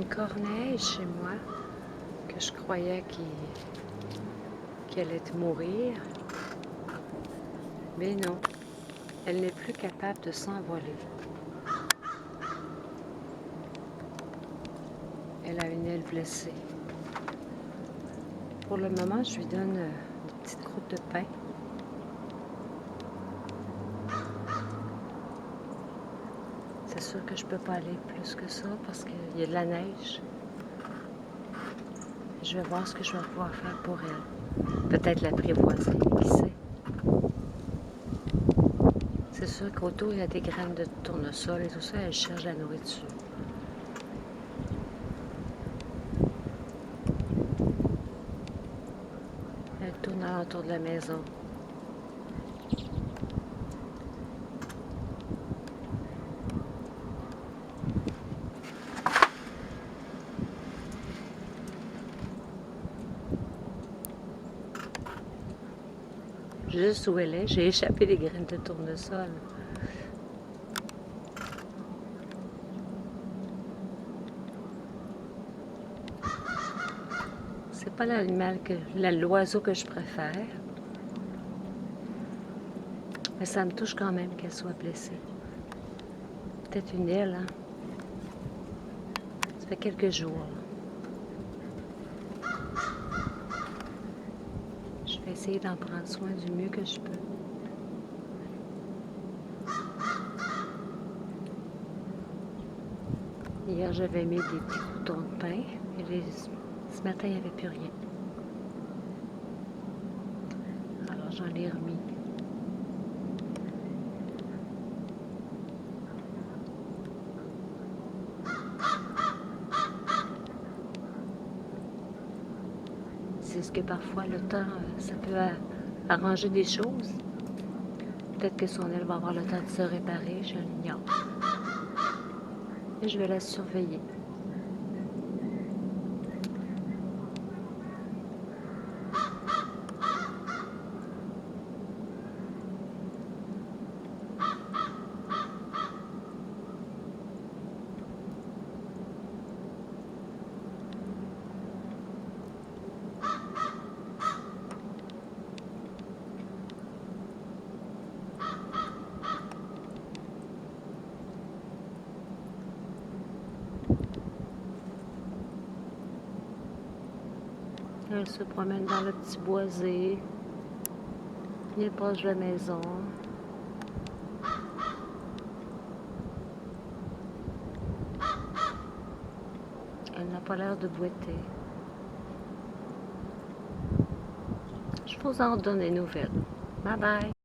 une corneille chez moi que je croyais qu'elle allait mourir. Mais non, elle n'est plus capable de s'envoler. Elle a une aile blessée. Pour le moment, je lui donne des petites croûtes de pain. C'est sûr que je ne peux pas aller plus que ça parce qu'il y a de la neige. Je vais voir ce que je vais pouvoir faire pour elle. Peut-être l'apprivoiser, qui sait. C'est sûr qu'autour, il y a des graines de tournesol et tout ça, elle cherche la nourriture. Elle tourne alentour de la maison. Juste où elle est, j'ai échappé des graines de tournesol. C'est pas l'oiseau que je préfère. Mais ça me touche quand même qu'elle soit blessée. Peut-être une aile, hein? Ça fait quelques jours. Je vais essayer d'en prendre soin du mieux que je peux. Hier, j'avais mis des petits croûtons de pain. Et ce matin, il n'y avait plus rien. Alors, j'en ai remis. C'est ce que parfois le temps, ça peut arranger des choses. Peut-être que son aile va avoir le temps de se réparer, je l'ignore. Et je vais la surveiller. Elle se promène dans le petit boisé. Il est proche de la maison. Elle n'a pas l'air de boiter. Je vous en donne des nouvelles. Bye bye!